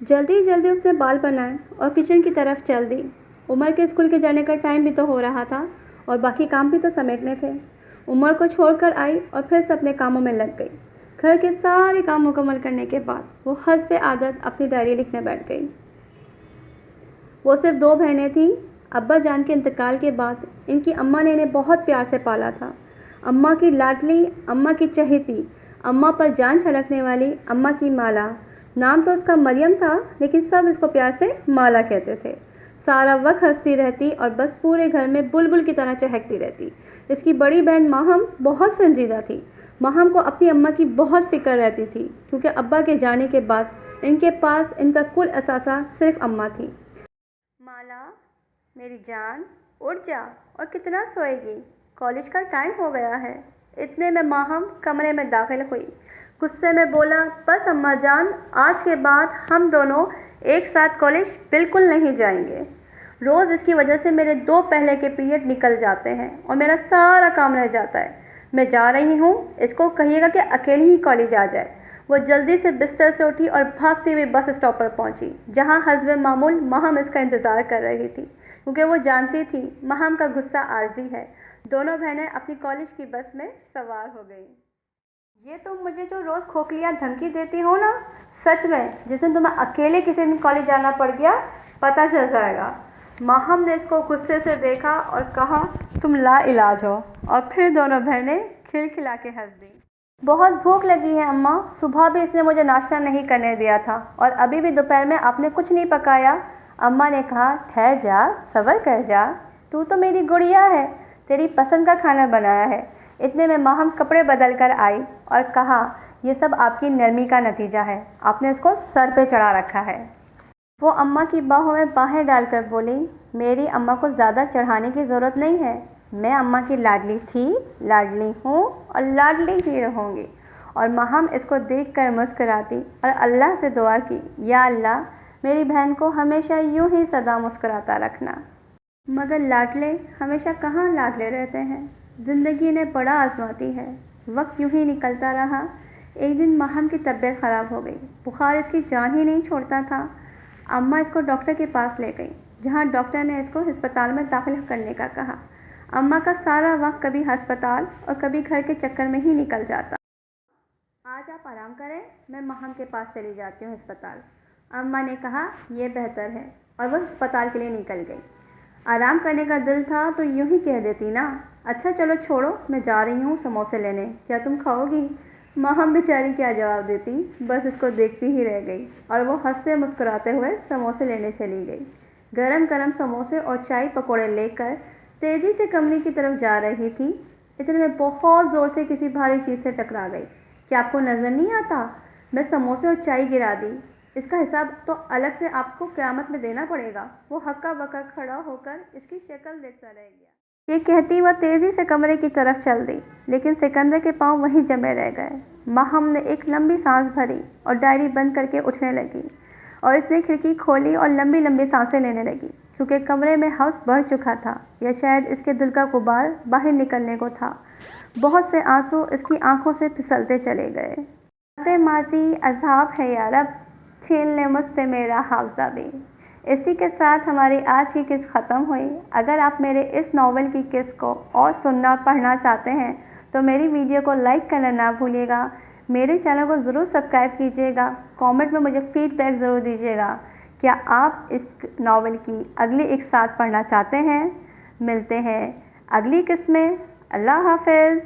जल्दी जल्दी उसने बाल बनाए और किचन की तरफ चल दी। उमर के स्कूल के जाने का टाइम भी तो हो रहा था और बाकी काम भी तो समेटने थे। उमर को छोड़कर आई और फिर से अपने कामों में लग गई। घर के सारे काम मुकम्मल करने के बाद वो हस्बे आदत अपनी डायरी लिखने बैठ गई। वो सिर्फ 2 बहनें थीं। अब्बा जान के इंतकाल के बाद इनकी अम्मा ने इन्हें बहुत प्यार से पाला था। अम्मा की लाडली, अम्मा की चहेती, अम्मा पर जान छिड़कने वाली, अम्मा की माला। नाम तो उसका मरियम था, लेकिन सब इसको प्यार से माला कहते थे। सारा वक्त हंसती रहती और बस पूरे घर में बुलबुल की तरह चहकती रहती। इसकी बड़ी बहन माहम बहुत संजीदा थी। माहम को अपनी अम्मा की बहुत फ़िक्र रहती थी, क्योंकि अब्बा के जाने के बाद इनके पास इनका कुल असासा सिर्फ अम्मा थी। माला, मेरी जान, उठ जा और कितना सोएगी, कॉलेज का टाइम हो गया है। इतने में माहम कमरे में दाखिल हुई। गुस्से में बोला, बस अम्मा जान, आज के बाद हम दोनों एक साथ कॉलेज बिल्कुल नहीं जाएंगे। रोज़ इसकी वजह से मेरे 2 पहले के पीरियड निकल जाते हैं और मेरा सारा काम रह जाता है। मैं जा रही हूँ, इसको कहिएगा कि अकेली ही कॉलेज आ जाए। वो जल्दी से बिस्तर से उठी और भागती हुई बस स्टॉप पर पहुंची, जहां हस्बे मामूल माहम इसका इंतज़ार कर रही थी, क्योंकि वो जानती थी माहम का गुस्सा आर्जी है। दोनों बहनें अपनी कॉलेज की बस में सवार हो गई। ये तुम मुझे जो रोज़ खोखलियाँ धमकी देती हो ना, सच में जिस दिन तुम्हें अकेले किसी दिन कॉलेज जाना पड़ गया, पता चल जाएगा। माहम ने इसको गुस्से से देखा और कहा, तुम लाइलाज हो। और फिर दोनों बहनें खिलखिला के हंस दी। बहुत भूख लगी है अम्मा, सुबह भी इसने मुझे नाश्ता नहीं करने दिया था और अभी भी दोपहर में आपने कुछ नहीं पकाया। अम्मा ने कहा, ठहर जा, सब्र कर जा, तू तो मेरी गुड़िया है, तेरी पसंद का खाना बनाया है। इतने में माहम कपड़े बदल कर आई और कहा, ये सब आपकी नरमी का नतीजा है, आपने इसको सर पे चढ़ा रखा है। वो अम्मा की बाहों में बाहें डालकर बोली, मेरी अम्मा को ज़्यादा चढ़ाने की ज़रूरत नहीं है। मैं अम्मा की लाडली थी, लाडली हूँ और लाडली ही रहूँगी। और माहम इसको देखकर मुस्कुराती और अल्लाह से दुआ की, या अल्लाह, मेरी बहन को हमेशा यूं ही सदा मुस्कुराता रखना। मगर लाडले हमेशा कहाँ लाडले रहते हैं। ज़िंदगी ने बड़ा आजमाती है। वक्त यूं ही निकलता रहा। एक दिन माहम की तबीयत ख़राब हो गई। बुखार इसकी जान ही नहीं छोड़ता था। अम्मा इसको डॉक्टर के पास ले गई, जहाँ डॉक्टर ने इसको अस्पताल में दाखिल करने का कहा। अम्मा का सारा वक्त कभी अस्पताल और कभी घर के चक्कर में ही निकल जाता। आज आप आराम करें, मैं माहम के पास चली जाती हूँ अस्पताल। अम्मा ने कहा, यह बेहतर है, और वह अस्पताल के लिए निकल गई। आराम करने का दिल था तो यूं ही कह देती ना, अच्छा चलो छोड़ो, मैं जा रही हूँ समोसे लेने, क्या तुम खाओगी। माहम बेचारी क्या जवाब देती, बस इसको देखती ही रह गई और वो हंसते मुस्कुराते हुए समोसे लेने चली गई। गरम गरम समोसे और चाय पकौड़े लेकर तेज़ी से कमरे की तरफ जा रही थी। इतने में बहुत ज़ोर से किसी भारी चीज़ से टकरा गई। क्या आपको नज़र नहीं आता, मैं समोसे और चाय गिरा दी, इसका हिसाब तो अलग से आपको क़यामत में देना पड़ेगा। वो हक्का बक्का खड़ा होकर इसकी शक्ल देखता रह गया। ये कहती वह तेज़ी से कमरे की तरफ चल दी, लेकिन सिकंदर के पाँव वहीं जमे रह गए। माहम ने एक लंबी सांस भरी और डायरी बंद करके उठने लगी, और इसने खिड़की खोली और लंबी लंबी सांसें लेने लगी, क्योंकि कमरे में हव्स बढ़ चुका था, या शायद इसके दिल का गुबार बाहर निकलने को था। बहुत से आंसू इसकी आंखों से फिसलते चले गए। माजी अज़ाब है यार, अब छीन ले मुझसे मेरा हावज़ा भी। इसी के साथ हमारी आज की किस्त ख़त्म हुई। अगर आप मेरे इस नावल की किस्त को और सुनना और पढ़ना चाहते हैं तो मेरी वीडियो को लाइक करना ना भूलिएगा। मेरे चैनल को ज़रूर सब्सक्राइब कीजिएगा। कमेंट में मुझे फ़ीडबैक ज़रूर दीजिएगा। क्या आप इस नावल की अगली एक साथ पढ़ना चाहते हैं? मिलते हैं अगली किस्त में। अल्लाह हाफ़िज़।